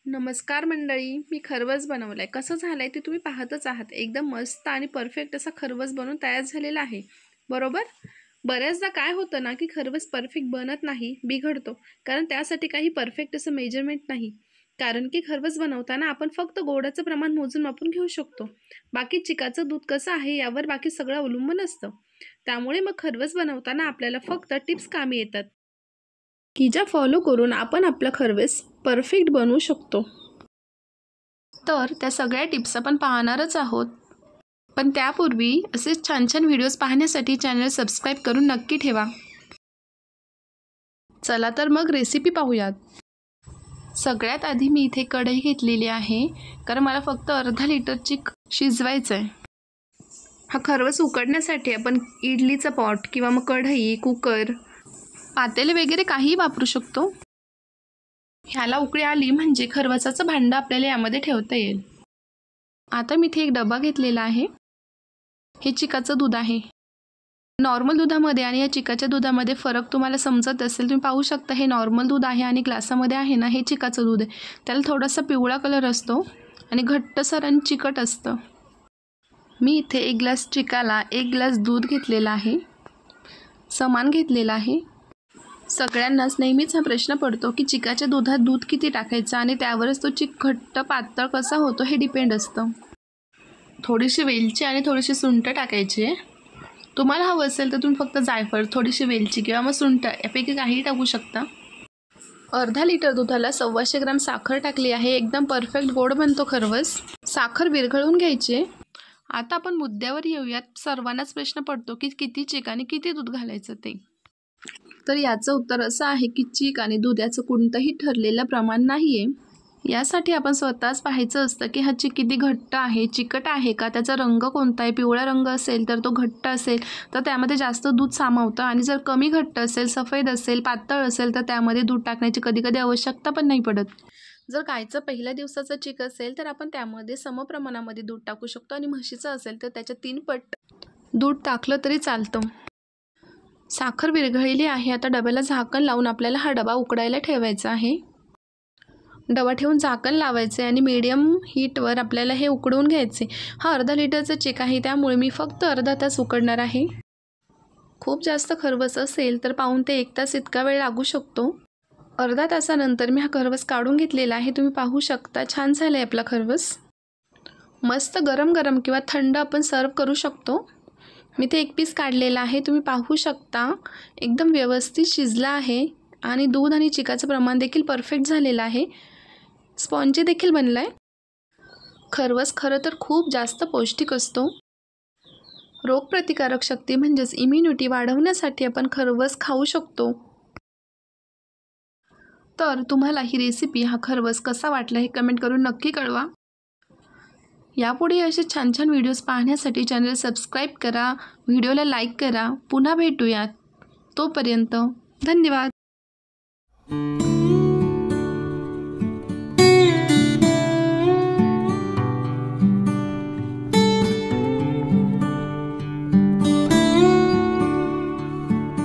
नमस्कार मंडळी, मी खरवस बनवलाय. कसं झालंय ते तुम्ही पाहतच आहात. एकदम मस्त आणि परफेक्ट असा खरवस बनून तयार झालेला आहे, बरोबर? बऱ्याचदा काय होतं ना की खरवस परफेक्ट बनत नाही, बिघडतो. कारण त्यासाठी काही परफेक्ट असं मेजरमेंट नाही. कारण की खरवस बनवताना आपण फक्त गोडाचं प्रमाण मोजून मापून घेऊ शकतो. बाकी चिकाचं दूध कसं आहे यावर बाकी सगळं अवलंबून असतं. त्यामुळे मग खरवस बनवताना आपल्याला फक्त टिप्स कामी येतात, की ज्या फॉलो करून आपण आपला खरवस परफेक्ट बनवू शकतो. तर त्या सगळ्या टिप्स आपण पाहणारच आहोत. पण त्यापूर्वी असेच छान छान व्हिडिओज पाहण्यासाठी चॅनल सबस्क्राईब करून नक्की ठेवा. चला तर मग रेसिपी पाहूयात. सगळ्यात आधी मी इथे कढई घेतलेली आहे, कारण मला फक्त अर्धा लिटरची शिजवायचं आहे. हा खरवस उकडण्यासाठी आपण इडलीचा पॉट किंवा मग कढई, कुकर, पातेले वगैरे काहीही वापरू शकतो. ह्याला उकळी आली म्हणजे खरवसाचं भांडं आपल्याला यामध्ये ठेवता येईल. आता मी इथे एक डबा घेतलेला आहे. हे चिकाचं दूध आहे. नॉर्मल दुधामध्ये आणि या चिकाच्या दुधामध्ये फरक तुम्हाला समजत असेल. तुम्ही पाहू शकता हे नॉर्मल दूध आहे आणि ग्लासामध्ये आहे ना हे चिकाचं दूध आहे. त्याला थोडासा पिवळा कलर असतो आणि घट्टसर आणि चिकट असतं. मी इथे 1 ग्लास चिकाला 1 ग्लास दूध घेतलेला आहे, समान घेतलेला आहे. सगळ्यांनाच नेहमीच हा प्रश्न पडतो की चिकाच्या दुधात दूध किती टाकायचं आणि त्यावरच तो चिक घट्ट पातळ कसा होतो हे डिपेंड असतं. थोडीशी वेलची आणि थोडीशी सुंठ टाकायची आहे. तुम्हाला हवं असेल तर तुम्ही फक्त जायफळ, थोडीशी वेलची किंवा मग सुंठ यापैकी काहीही टाकू शकता. अर्धा लिटर दुधाला 125 ग्राम साखर टाकली आहे. एकदम परफेक्ट गोड बनतो खरवस. साखर विरघळून घ्यायची. आता आपण मुद्द्यावर येऊयात. सर्वांनाच प्रश्न पडतो की किती चिक आणि किती दूध घालायचं ते. तर याचं उत्तर असं आहे की चिक आणि दूध याचं कोणतंही ठरलेलं प्रमाण नाही आहे. यासाठी आपण स्वतःच पाहायचं असतं की हा चिक किती घट्ट आहे, चिकट आहे का, त्याचा रंग कोणता आहे. पिवळा रंग असेल तर तो घट्ट असेल तर त्यामध्ये जास्त दूध सामावतं आणि जर कमी घट्ट असेल, सफेद असेल, पातळ असेल तर त्यामध्ये दूध टाकण्याची कधीकधी आवश्यकता पण नाही पडत. जर गायचं पहिल्या दिवसाचं चिक असेल तर आपण त्यामध्ये समप्रमाणामध्ये दूध टाकू शकतो आणि म्हशीचं असेल तर त्याच्या 3 पट दूध टाकलं तरी चालतं. साखर विरघळली आहे. आता डब्याला झाकण लावून आपल्याला हा डबा उकडायला ठेवायचा आहे. डबा ठेवून झाकण लावायचे आणि मीडियम हीटवर आपल्याला हे उकडवून घ्यायचे. हा अर्धा लिटरचा चिक आहे त्यामुळे मी फक्त अर्धा तास उकडणार आहे. खूप जास्त खरवस असेल तर पाऊण ते 1 तास इतका वेळ लागू शकतो. अर्धा तासानंतर मी हा खरवस काढून घेतलेला आहे. तुम्ही पाहू शकता छान झाला आहे आपला खरवस. मस्त गरम गरम किंवा थंड आपण सर्व करू शकतो. मी ते 1 पीस काढलेला आहे. तुम्ही पाहू शकता एकदम व्यवस्थित शिजला आहे आणि दूध आणि चिकाचं प्रमाण देखील परफेक्ट झालेलं आहे. स्पॉन्जी देखील बनला आहे. खरवस खरं तर खूप जास्त पौष्टिक असतो. रोगप्रतिकारक शक्ती म्हणजेच इम्युनिटी वाढवण्यासाठी आपण खरवस खाऊ शकतो. तर तुम्हाला ही रेसिपी, हा खरवस कसा वाटला हे कमेंट करून नक्की कळवा. यापुढे असे छान छान व्हिडिओज पाहण्यासाठी चॅनल सबस्क्राईब करा, व्हिडिओला लाईक करा. पुन्हा भेटूयात. तोपर्यंत धन्यवाद.